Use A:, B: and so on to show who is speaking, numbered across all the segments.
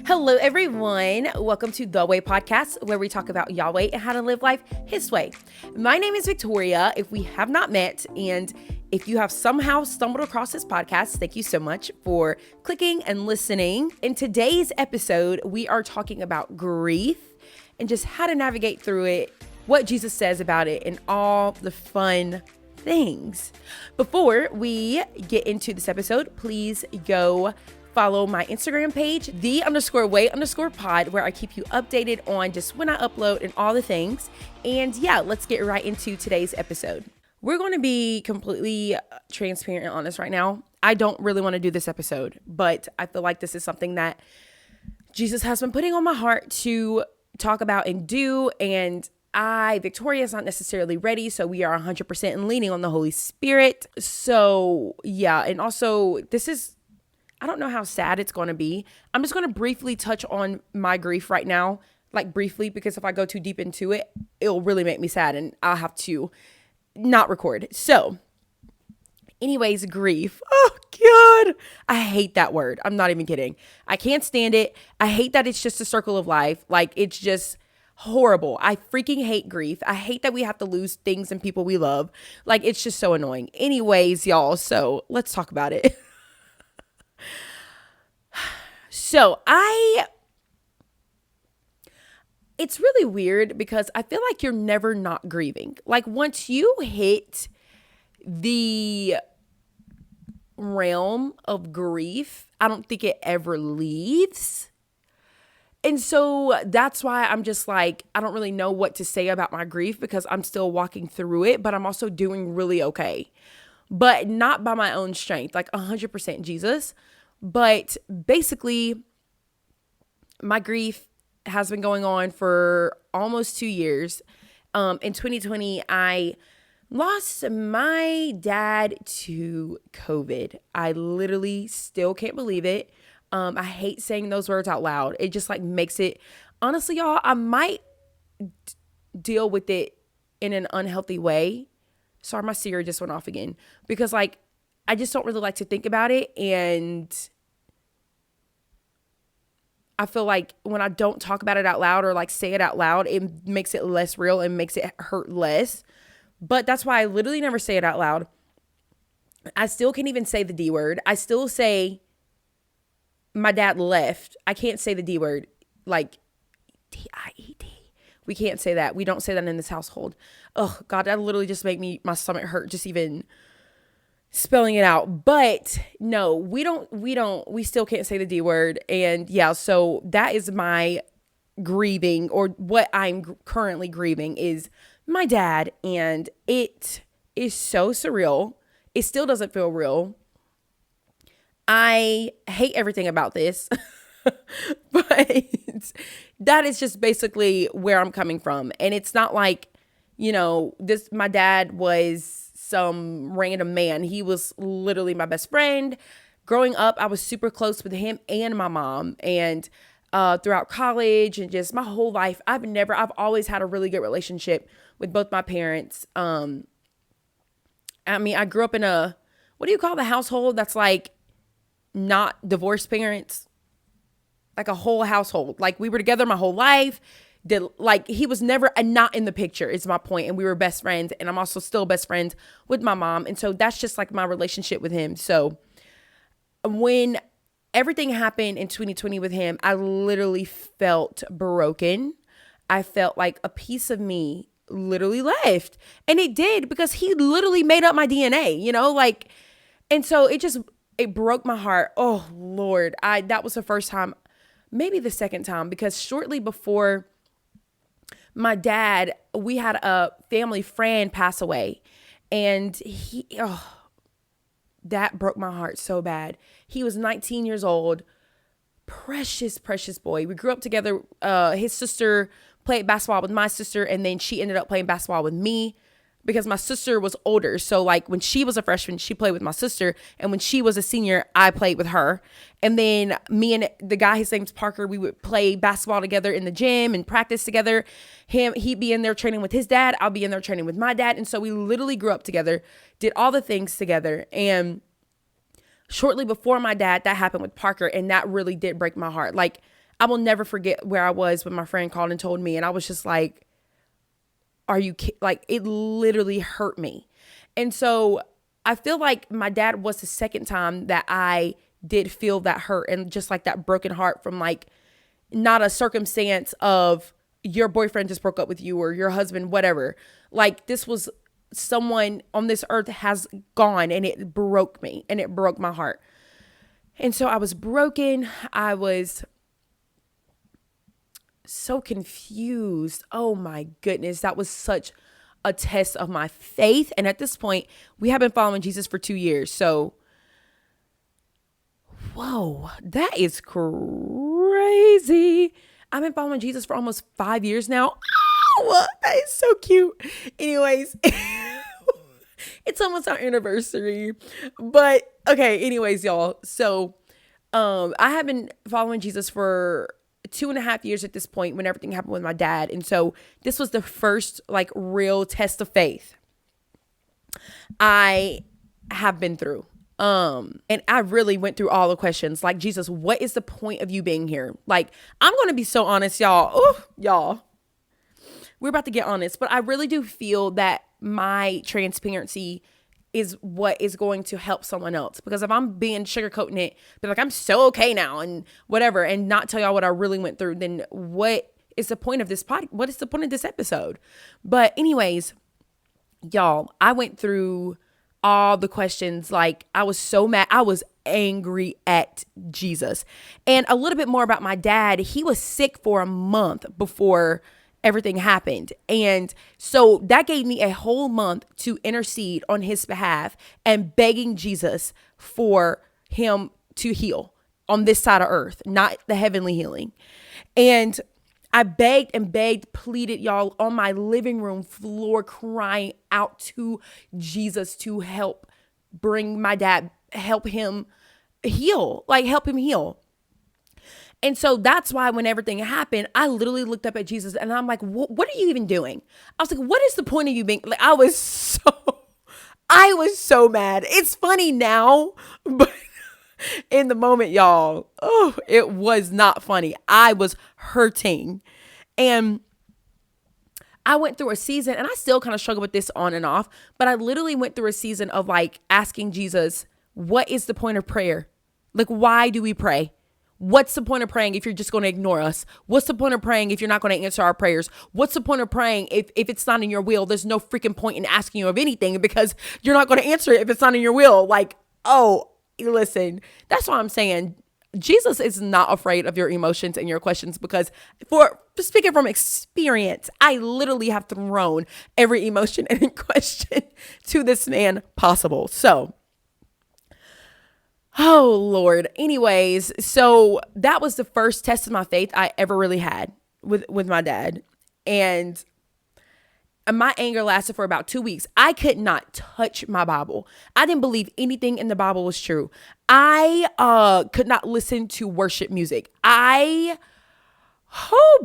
A: Hello, everyone. Welcome to The Way Podcast, where we talk about Yahweh and how to live life His way. My name is Victoria, if we have not met, and if you have somehow stumbled across this podcast, thank you so much for clicking and listening. In today's episode, we are talking about grief and just how to navigate through it, what Jesus says about it, and all the fun things. Before we get into this episode, please go follow my Instagram page, the_way_pod, where I keep you updated on just when I upload and all the things. And yeah, let's get right into today's episode. We're going to be completely transparent and honest right now. I don't really want to do this episode, but I feel like this is something that Jesus has been putting on my heart to talk about and do. And Victoria, is not necessarily ready. So we are 100% leaning on the Holy Spirit. So yeah. And also I don't know how sad it's going to be. I'm just going to briefly touch on my grief right now, like briefly, because if I go too deep into it, it'll really make me sad and I'll have to not record. So anyways, grief. Oh God, I hate that word. I'm not even kidding. I can't stand it. I hate that it's just a circle of life. Like, it's just horrible. I freaking hate grief. I hate that we have to lose things and people we love. Like, it's just so annoying. Anyways, y'all, so let's talk about it. So it's really weird because I feel like you're never not grieving. Like, once you hit the realm of grief, I don't think it ever leaves. And so that's why I'm just like, I don't really know what to say about my grief because I'm still walking through it, but I'm also doing really okay. But not by my own strength, like 100% Jesus. But basically, my grief has been going on for almost 2 years. In 2020, I lost my dad to COVID. I literally still can't believe it. I hate saying those words out loud. It just like makes it, honestly, y'all, I might deal with it in an unhealthy way. Sorry, my Siri just went off again. Because like, I just don't really like to think about it. And I feel like when I don't talk about it out loud or like say it out loud, it makes it less real and makes it hurt less. But that's why I literally never say it out loud. I still can't even say the D word. I still say my dad left. I can't say the D word, like D-I-E-D. We can't say that. We don't say that in this household. Oh God, that literally just made my stomach hurt just even spelling it out. But no, we still can't say the D word. And yeah, so that is my grieving, or what I'm currently grieving is my dad. And it is so surreal. It still doesn't feel real. I hate everything about this. But that is just basically where I'm coming from. And it's not like, my dad was some random man. He was literally my best friend. Growing up, I was super close with him and my mom. And throughout college and just my whole life, I've always had a really good relationship with both my parents. I grew up in what do you call the household that's like not divorced parents? Like a whole household. Like, we were together my whole life. He was never not in the picture is my point. And we were best friends. And I'm also still best friends with my mom. And so that's just like my relationship with him. So when everything happened in 2020 with him, I literally felt broken. I felt like a piece of me literally left. And it did, because he literally made up my DNA, and so it broke my heart. Oh Lord. That was the first time, maybe the second time, because shortly before my dad, we had a family friend pass away, and that broke my heart so bad. He was 19 years old, precious, precious boy. We grew up together. His sister played basketball with my sister, and then she ended up playing basketball with me, because my sister was older. So like, when she was a freshman, she played with my sister. And when she was a senior, I played with her. And then me and the guy, his name's Parker, we would play basketball together in the gym and practice together. He'd be in there training with his dad. I'll be in there training with my dad. And so we literally grew up together, did all the things together. And shortly before my dad, that happened with Parker. And that really did break my heart. Like, I will never forget where I was when my friend called and told me. And I was just like, are you like, it literally hurt me. And so I feel like my dad was the second time that I did feel that hurt and just like that broken heart from like not a circumstance of your boyfriend just broke up with you or your husband, whatever. Like this was someone on this earth has gone, and it broke me and it broke my heart. And so I was broken. I was so confused. Oh my goodness. That was such a test of my faith. And at this point, we have been following Jesus for 2 years. So, whoa, that is crazy. I've been following Jesus for almost 5 years now. Oh, that is so cute. Anyways, it's almost our anniversary. But okay, anyways, y'all. So, I have been following Jesus for 2.5 years at this point when everything happened with my dad. And so this was the first like real test of faith I have been through. And I really went through all the questions like, Jesus, what is the point of you being here? Like, I'm going to be so honest, y'all. Oh, y'all, we're about to get honest, but I really do feel that my transparency is what is going to help someone else. Because if I'm being sugarcoating it, be like, I'm so okay now and whatever, and not tell y'all what I really went through, then what is the point of this what is the point of this episode? But anyways, y'all, I went through all the questions. Like I was so mad. I was angry at Jesus. And a little bit more about my dad. He was sick for a month before everything happened. And so that gave me a whole month to intercede on his behalf and begging Jesus for him to heal on this side of earth, not the heavenly healing. And I begged and begged, pleaded, y'all, on my living room floor, crying out to Jesus to help bring my dad, help him heal, like help him heal. And so that's why when everything happened, I literally looked up at Jesus and I'm like, what are you even doing? I was like, what is the point of you being like, I was so mad. It's funny now, but in the moment, y'all, oh, it was not funny. I was hurting. And I went through a season, and I still kind of struggle with this on and off, but I literally went through a season of like asking Jesus, what is the point of prayer? Like, why do we pray? What's the point of praying if you're just going to ignore us? What's the point of praying if you're not going to answer our prayers? What's the point of praying if it's not in your will? There's no freaking point in asking you of anything because you're not going to answer it if it's not in your will. Like, oh, listen, that's why I'm saying Jesus is not afraid of your emotions and your questions, because for speaking from experience, I literally have thrown every emotion and question to this man possible. So, oh Lord. Anyways, so that was the first test of my faith I ever really had with my dad. And my anger lasted for about 2 weeks. I could not touch my Bible. I didn't believe anything in the Bible was true. I could not listen to worship music. Oh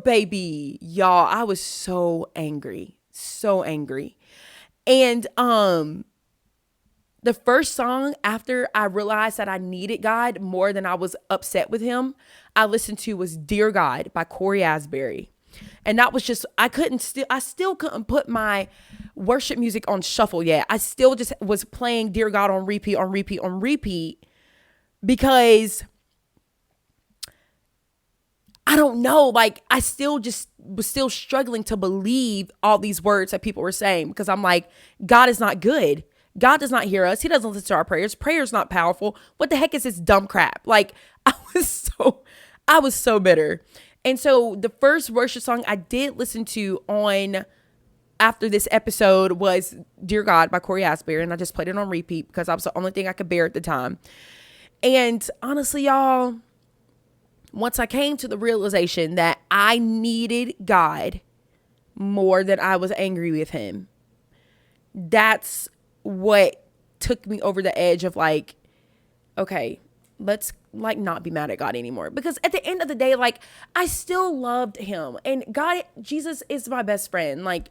A: baby, y'all, I was so angry. And the first song after I realized that I needed God more than I was upset with him, I listened to was Dear God by Corey Asbury. And that was just, I still couldn't put my worship music on shuffle yet. I still just was playing Dear God on repeat because I don't know, like I still just was still struggling to believe all these words that people were saying, because I'm like, God is not good. God does not hear us. He doesn't listen to our prayers. Prayer's not powerful. What the heck is this dumb crap? Like I was so bitter. And so the first worship song I did listen to on after this episode was Dear God by Corey Asbury. And I just played it on repeat because that was the only thing I could bear at the time. And honestly, y'all, once I came to the realization that I needed God more than I was angry with him, that's what took me over the edge of like, okay, let's like not be mad at God anymore. Because at the end of the day, like I still loved him, and God, Jesus is my best friend. Like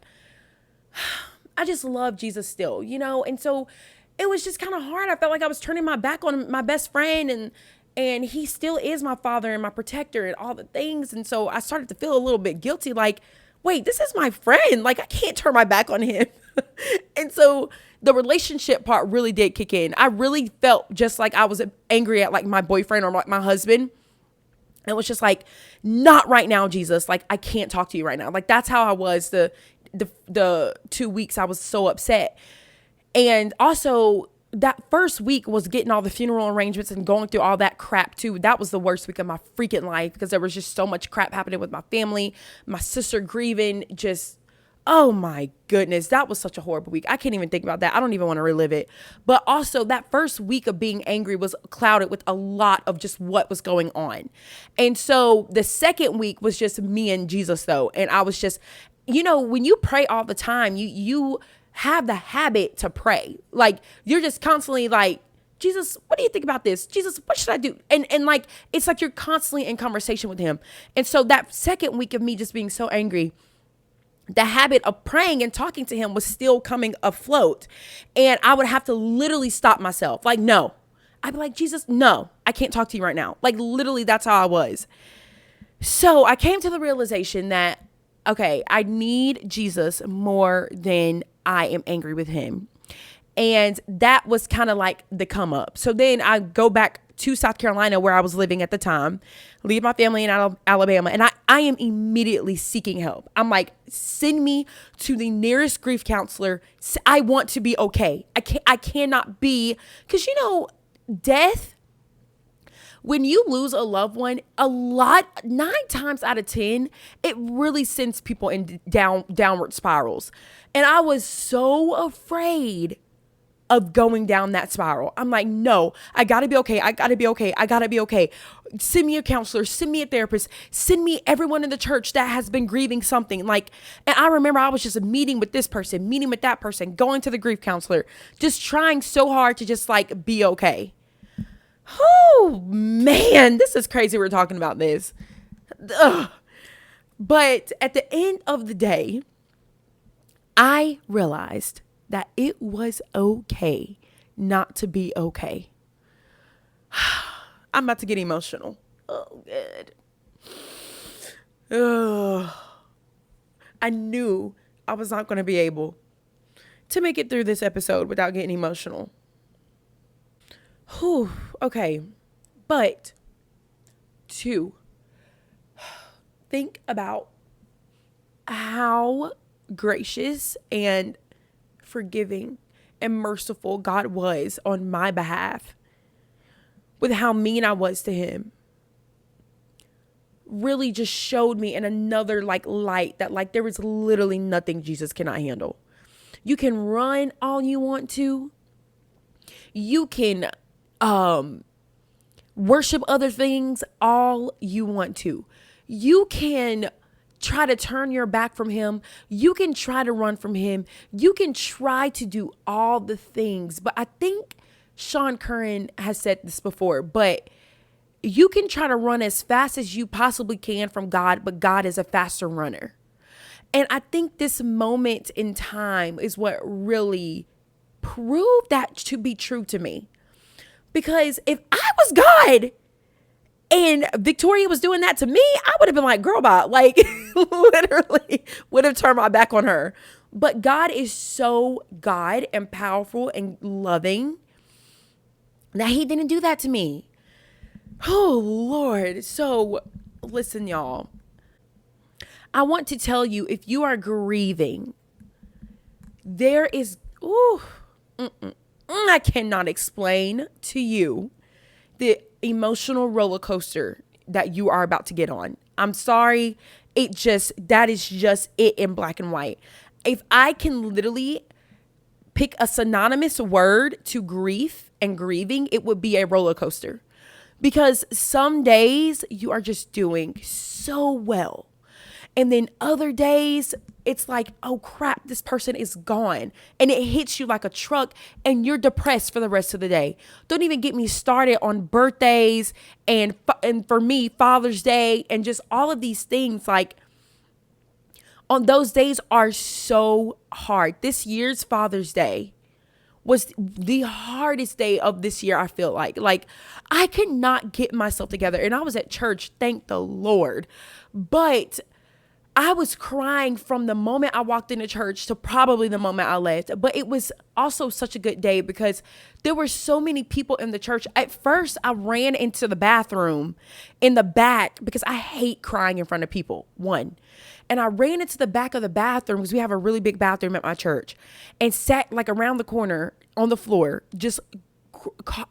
A: I just love Jesus still, you know? And so it was just kind of hard. I felt like I was turning my back on my best friend, And he still is my father and my protector and all the things. And so I started to feel a little bit guilty, like, wait, this is my friend. Like, I can't turn my back on him. And so the relationship part really did kick in. I really felt just like I was angry at like my boyfriend or like my husband. It was just like, not right now, Jesus. Like, I can't talk to you right now. Like, that's how I was the 2 weeks I was so upset. And also that first week was getting all the funeral arrangements and going through all that crap too. That was the worst week of my freaking life because there was just so much crap happening with my family, my sister grieving, just, oh my goodness, that was such a horrible week. I can't even think about that. I don't even want to relive it. But also that first week of being angry was clouded with a lot of just what was going on. And so the second week was just me and Jesus though. And I was just, when you pray all the time, you have the habit to pray. Like, you're just constantly like, Jesus, what do you think about this? Jesus, what should I do? And like, it's like you're constantly in conversation with him. And so that second week of me just being so angry, the habit of praying and talking to him was still coming afloat. And I would have to literally stop myself. Like, no. I'd be like, Jesus, no, I can't talk to you right now. Like, literally, that's how I was. So I came to the realization that, okay, I need Jesus more than I am angry with him. And that was kind of like the come up. So then I go back to South Carolina where I was living at the time, leave my family in Alabama. And I am immediately seeking help. I'm like, send me to the nearest grief counselor. I want to be okay. I cannot be, because death, when you lose a loved one, 9 times out of 10, it really sends people in downward spirals. And I was so afraid of going down that spiral. I'm like, no, I gotta be okay. I gotta be okay. I gotta be okay. Send me a counselor, send me a therapist, send me everyone in the church that has been grieving something. Like, and I remember I was just meeting with this person, meeting with that person, going to the grief counselor, just trying so hard to just like be okay. Oh man, this is crazy. We're talking about this. Ugh. But at the end of the day, I realized that it was okay not to be okay. I'm about to get emotional. Oh, good. Ugh. I knew I was not going to be able to make it through this episode without getting emotional. Whew. Okay. But 2, think about how gracious and forgiving and merciful God was on my behalf with how mean I was to him. Really just showed me in another like light that like there is literally nothing Jesus cannot handle. You can run all you want to. You can worship other things all you want to. You can try to turn your back from him. You can try to run from him. You can try to do all the things. But I think Sean Curran has said this before, but you can try to run as fast as you possibly can from God, but God is a faster runner. And I think this moment in time is what really proved that to be true to me. Because if I was God and Victoria was doing that to me, I would have been like, girl, bye. Like, literally would have turned my back on her. But God is so God and powerful and loving that he didn't do that to me. Oh, Lord. So listen, y'all. I want to tell you, if you are grieving, there is, I cannot explain to you the emotional roller coaster that you are about to get on. I'm sorry. That is just it in black and white. If I can literally pick a synonymous word to grief and grieving, it would be a roller coaster. Because some days you are just doing so well. And then other days, it's like, oh crap, this person is gone. And it hits you like a truck and you're depressed for the rest of the day. Don't even get me started on birthdays and for me, Father's Day and just all of these things. Like, on those days are so hard. This year's Father's Day was the hardest day of this year. I feel like I could not get myself together, and I was at church, thank the Lord, but I was crying from the moment I walked into church to probably the moment I left. But it was also such a good day because there were so many people in the church. At first, I ran into the bathroom in the back because I hate crying in front of people, one. And I ran into the back of the bathroom because we have a really big bathroom at my church, and sat like around the corner on the floor, just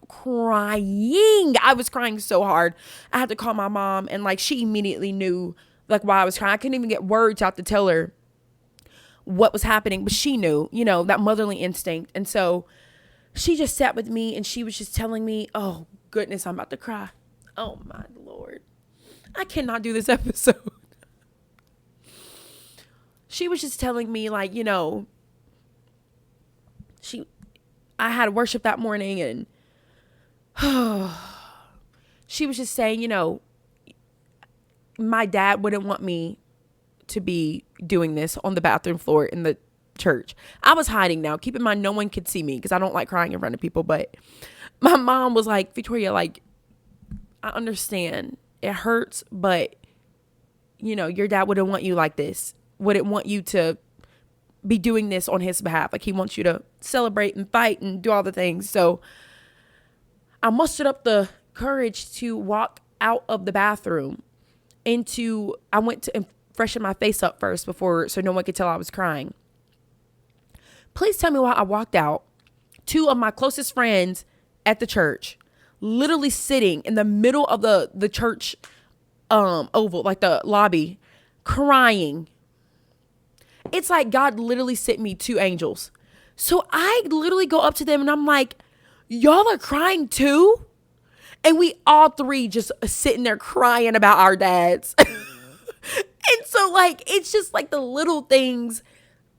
A: crying. I was crying so hard. I had to call my mom, and like she immediately knew like why I was crying. I couldn't even get words out to tell her what was happening, but she knew, that motherly instinct. And so she just sat with me, and she was just telling me, oh goodness, I'm about to cry. Oh my Lord. I cannot do this episode. She was just telling me like, I had worship that morning, and she was just saying, my dad wouldn't want me to be doing this on the bathroom floor in the church. I was hiding now. Keep in mind, no one could see me because I don't like crying in front of people. But my mom was like, Victoria, like, I understand it hurts, but your dad wouldn't want you like this. Wouldn't want you to be doing this on his behalf. Like, he wants you to celebrate and fight and do all the things. So I mustered up the courage to walk out of the bathroom I went to freshen my face up first so no one could tell I was crying. Please tell me why I walked out. Two of my closest friends at the church, literally sitting in the middle of the church oval, like the lobby, crying. It's like God literally sent me two angels. So I literally go up to them, and I'm like, y'all are crying too? And we all three just sitting there crying about our dads. And so like, it's just like the little things,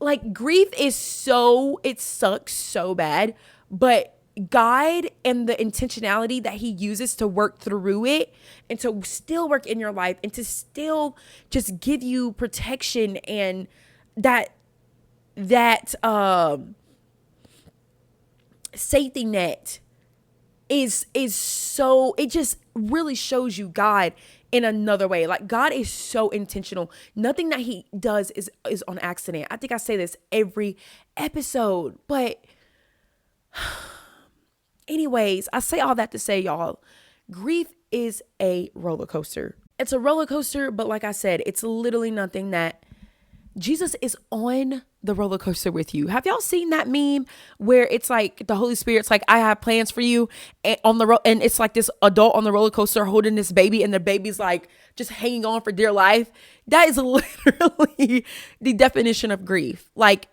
A: like grief it sucks so bad, but God and the intentionality that he uses to work through it and to still work in your life and to still just give you protection and that safety net is so, it just really shows you God in another way. Like, God is so intentional. Nothing that he does is on accident. I think I say this every episode, but anyways, I say all that to say, y'all, grief is a roller coaster. It's a roller coaster, but like I said, it's literally nothing that Jesus is on the roller coaster with you. Have y'all seen that meme where it's like the Holy Spirit's like, I have plans for you, and and it's like this adult on the roller coaster holding this baby, and the baby's like just hanging on for dear life? That is literally the definition of grief. Like,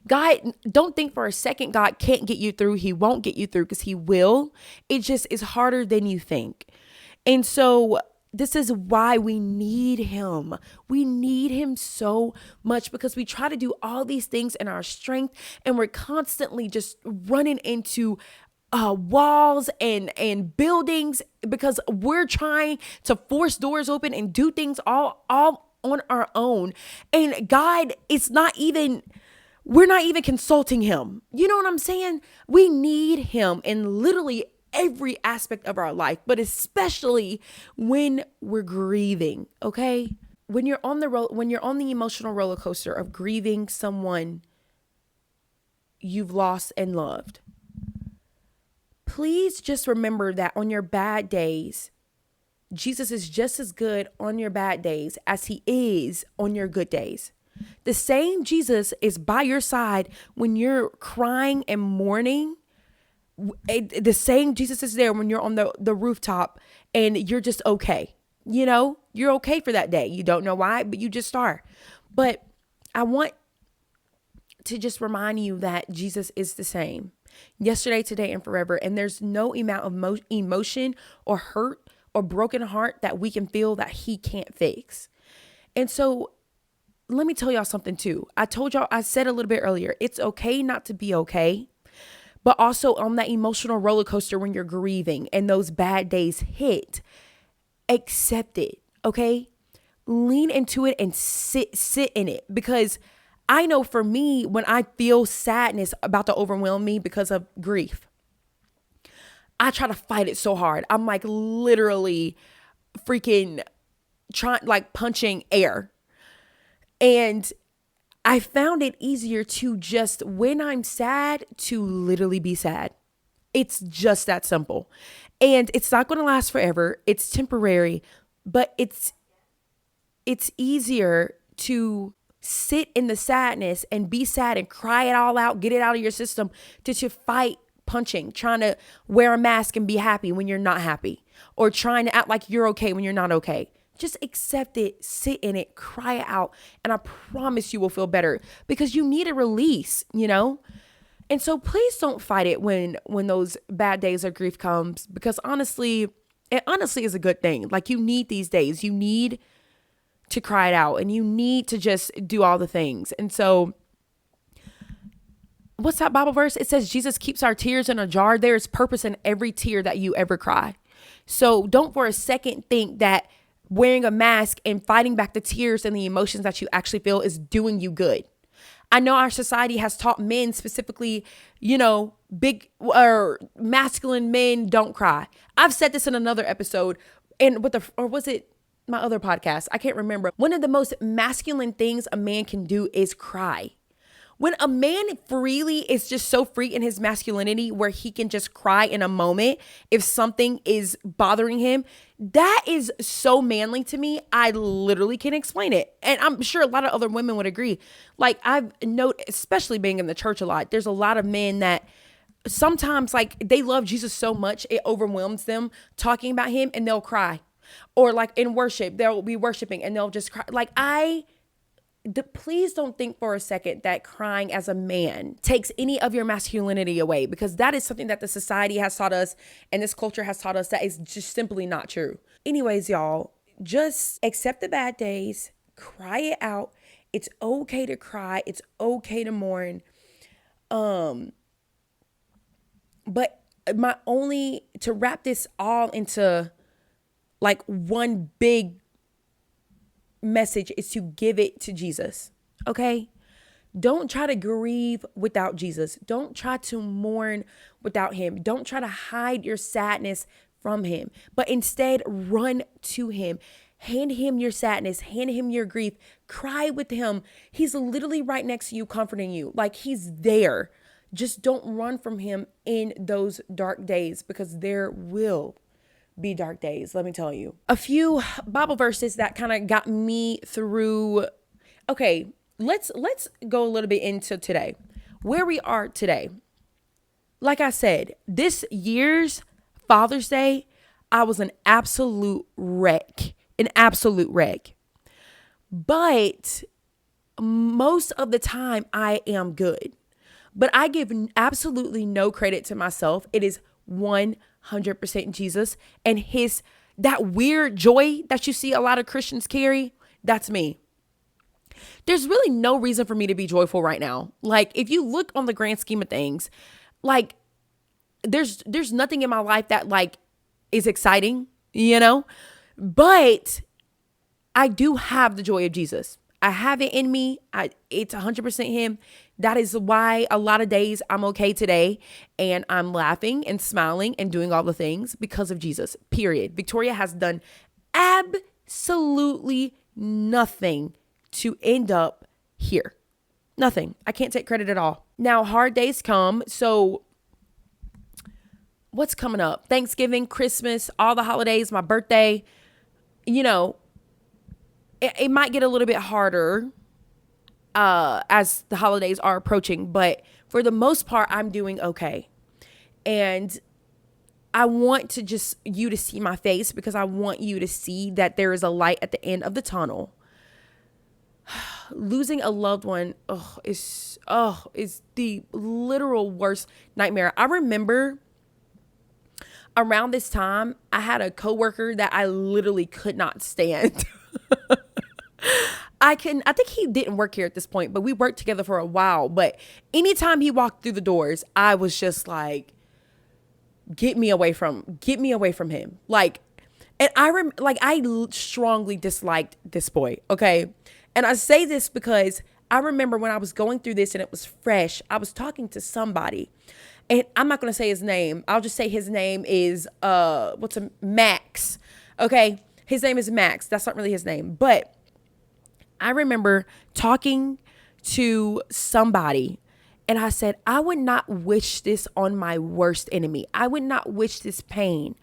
A: God, don't think for a second God can't get you through. He won't get you through, because he will. It just is harder than you think. And so this is why we need him. We need him so much, because we try to do all these things in our strength, and we're constantly just running into walls and buildings because we're trying to force doors open and do things all on our own. And God, we're not even consulting him. You know what I'm saying? We need him in literally every aspect of our life, but especially when we're grieving, okay? When you're on the emotional roller coaster of grieving someone you've lost and loved, please just remember that on your bad days, Jesus is just as good on your bad days as he is on your good days. The same Jesus is by your side when you're crying and mourning. The same Jesus is there when you're on the rooftop and you're just okay. You're okay for that day. You don't know why, but you just are. But I want to just remind you that Jesus is the same yesterday, today, and forever. And there's no amount of emotion or hurt or broken heart that we can feel that he can't fix. And so let me tell y'all something too. I said a little bit earlier, it's okay not to be okay. But also on that emotional roller coaster when you're grieving and those bad days hit, accept it, okay? Lean into it and sit in it, because I know for me, when I feel sadness about to overwhelm me because of grief, I try to fight it so hard. I'm like literally freaking trying, like punching air. And I found it easier to just, when I'm sad, to literally be sad. It's just that simple. And it's not going to last forever. It's temporary, but it's easier to sit in the sadness and be sad and cry it all out, get it out of your system, to fight punching, trying to wear a mask and be happy when you're not happy, or trying to act like you're okay when you're not okay. Just accept it, sit in it, cry it out, and I promise you will feel better, because you need a release, you know? And so please don't fight it when those bad days of grief comes, because honestly, it honestly is a good thing. Like, you need these days. You need to cry it out, and you need to just do all the things. And so what's that Bible verse? It says Jesus keeps our tears in a jar. There is purpose in every tear that you ever cry. So don't for a second think that wearing a mask and fighting back the tears and the emotions that you actually feel is doing you good. I know our society has taught men specifically, you know, big or masculine men don't cry. I've said this in another episode, and or was it my other podcast? I can't remember. One of the most masculine things a man can do is cry. When a man freely is just so free in his masculinity where he can just cry in a moment if something is bothering him, that is so manly to me. I literally can't explain it. And I'm sure a lot of other women would agree. Like, I've noticed, especially being in the church a lot, there's a lot of men that sometimes, like, they love Jesus so much it overwhelms them talking about him, and they'll cry. Or like in worship, they'll be worshiping and they'll just cry. Like, please don't think for a second that crying as a man takes any of your masculinity away, because that is something that the society has taught us and this culture has taught us that is just simply not true. Anyways, y'all, just accept the bad days, cry it out. It's okay to cry. It's okay to mourn. But to wrap this all into like one big message is to give it to Jesus. Okay? Don't try to grieve without Jesus. Don't try to mourn without him. Don't try to hide your sadness from him, but instead run to him. Hand him your sadness, hand him your grief, cry with him. He's literally right next to you, comforting you. Like, he's there. Just don't run from him in those dark days, because there will be dark days, let me tell you. A few Bible verses that kind of got me through. Okay, let's go a little bit into today, where we are today. Like I said, this year's Father's Day, I was an absolute wreck. But most of the time I am good. But I give absolutely no credit to myself. It is 100% Jesus and that weird joy that you see a lot of Christians carry. That's me. There's really no reason for me to be joyful right now. Like, if you look on the grand scheme of things, like, there's nothing in my life that like is exciting, you know, but I do have the joy of Jesus. I have it in me. It's 100% him. That is why a lot of days I'm okay today and I'm laughing and smiling and doing all the things, because of Jesus, period. Victoria has done absolutely nothing to end up here. Nothing. I can't take credit at all. Now, hard days come. So what's coming up? Thanksgiving, Christmas, all the holidays, my birthday, you know, it might get a little bit harder as the holidays are approaching, but for the most part, I'm doing okay. And I want you to see my face, because I want you to see that there is a light at the end of the tunnel. Losing a loved one is the literal worst nightmare. I remember around this time, I had a coworker that I literally could not stand. I think he didn't work here at this point, but we worked together for a while. But anytime he walked through the doors, I was just like, get me away from him. Like, and I strongly disliked this boy. Okay. And I say this because I remember when I was going through this and it was fresh, I was talking to somebody, and I'm not going to say his name. I'll just say his name is, Max. Okay. His name is Max. That's not really his name, but I remember talking to somebody and I said, I would not wish this on my worst enemy. I would not wish this pain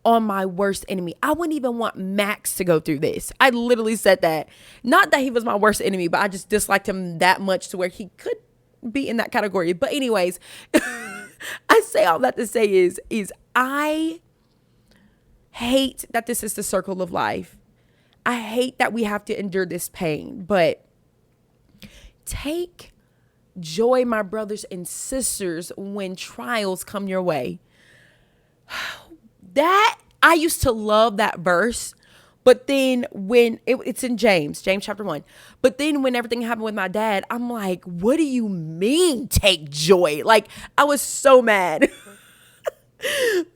A: on my worst enemy. I wouldn't even want Max to go through this. I literally said that. Not that he was my worst enemy, but I just disliked him that much to where he could be in that category. But anyways, I say all that to say is I hate that this is the circle of life. I hate that we have to endure this pain, but take joy, my brothers and sisters, when trials come your way. That, I used to love that verse, but then when it's in James chapter 1, but then when everything happened with my dad, I'm like, what do you mean take joy? Like, I was so mad.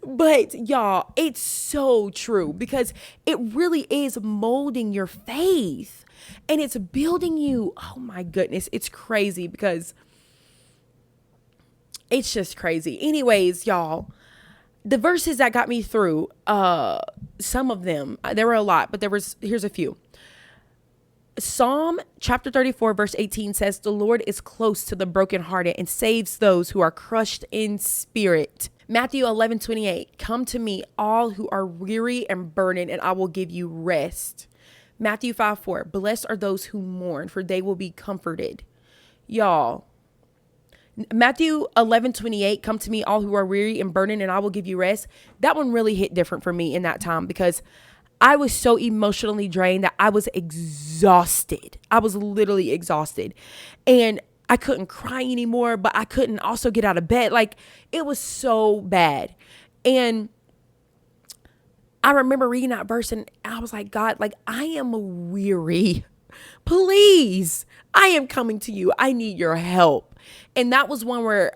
A: But y'all, it's so true because it really is molding your faith and it's building you. Oh my goodness. It's crazy because it's just crazy. Anyways, y'all, the verses that got me through, some of them, there were a lot, but here's a few. Psalm chapter 34 verse 18 says, the Lord is close to the brokenhearted and saves those who are crushed in spirit. Matthew 11:28, come to me, all who are weary and burdened, and I will give you rest. Matthew 5:4, blessed are those who mourn, for they will be comforted. Y'all, Matthew 11:28, come to me, all who are weary and burdened, and I will give you rest. That one really hit different for me in that time because I was so emotionally drained that I was exhausted. I was literally exhausted. And I couldn't cry anymore, but I couldn't also get out of bed. Like, it was so bad. And I remember reading that verse and I was like, God, like, I am weary. Please, I am coming to you. I need your help. And that was one where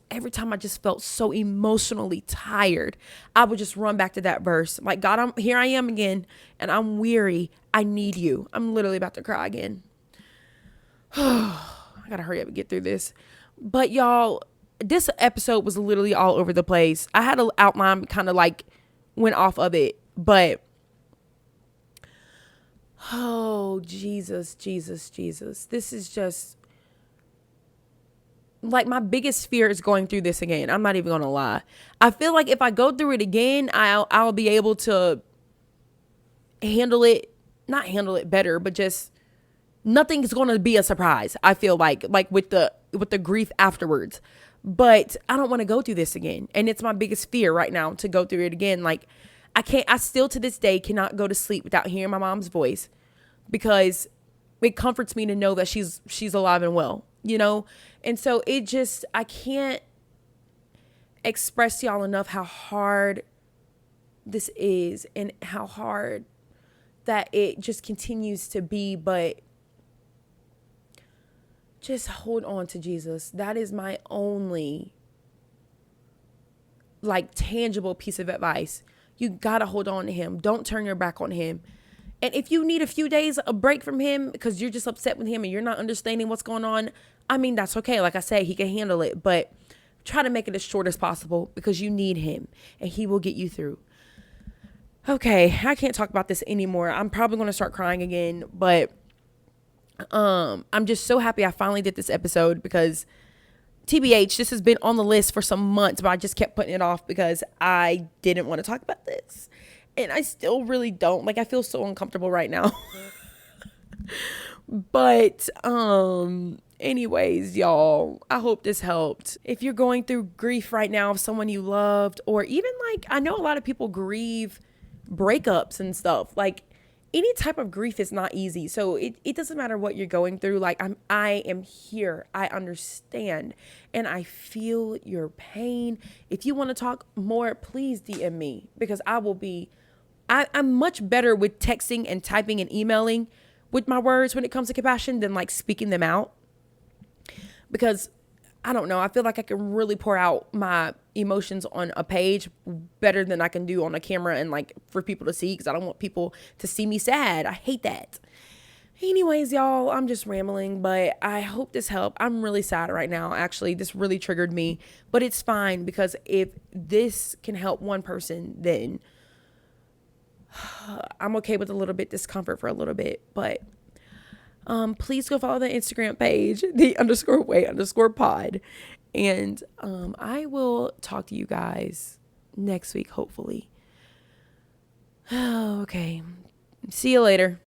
A: every time I just felt so emotionally tired, I would just run back to that verse. Like, God, here I am again, and I'm weary. I need you. I'm literally about to cry again. I gotta hurry up and get through this. But y'all, this episode was literally all over the place. I had an outline, kind of like went off of it, but oh, Jesus. This is just like my biggest fear is going through this again. I'm not even gonna lie. I feel like if I go through it again, I'll be able to not handle it better, but just nothing is going to be a surprise. I feel like with the grief afterwards, but I don't want to go through this again. And it's my biggest fear right now to go through it again. Like, I still to this day cannot go to sleep without hearing my mom's voice because it comforts me to know that she's alive and well, you know? And so I can't express to y'all enough how hard this is and how hard that it just continues to be, but just hold on to Jesus. That is my only tangible piece of advice. You got to hold on to him. Don't turn your back on him. And if you need a few days, a break from him because you're just upset with him and you're not understanding what's going on, I mean, that's okay. Like I said, he can handle it, but try to make it as short as possible because you need him and he will get you through. Okay, I can't talk about this anymore. I'm probably going to start crying again, but I'm just so happy I finally did this episode because TBH, this has been on the list for some months, but I just kept putting it off because I didn't want to talk about this. And I still really don't. Like, I feel so uncomfortable right now. But anyways, y'all, I hope this helped. If you're going through grief right now of someone you loved, or even I know a lot of people grieve breakups and stuff. Like, any type of grief is not easy. So it doesn't matter what you're going through. Like, I am here. I understand. And I feel your pain. If you want to talk more, please DM me because I'm much better with texting and typing and emailing with my words when it comes to compassion than speaking them out. Because I don't know, I feel like I can really pour out my emotions on a page better than I can do on a camera and for people to see, because I don't want people to see me sad. I hate that. Anyways, y'all, I'm just rambling, but I hope this helped. I'm really sad right now. Actually, this really triggered me, but it's fine because if this can help one person, then I'm okay with a little bit discomfort for a little bit. But please go follow the Instagram page, the_way_pod. And I will talk to you guys next week, hopefully. Okay. See you later.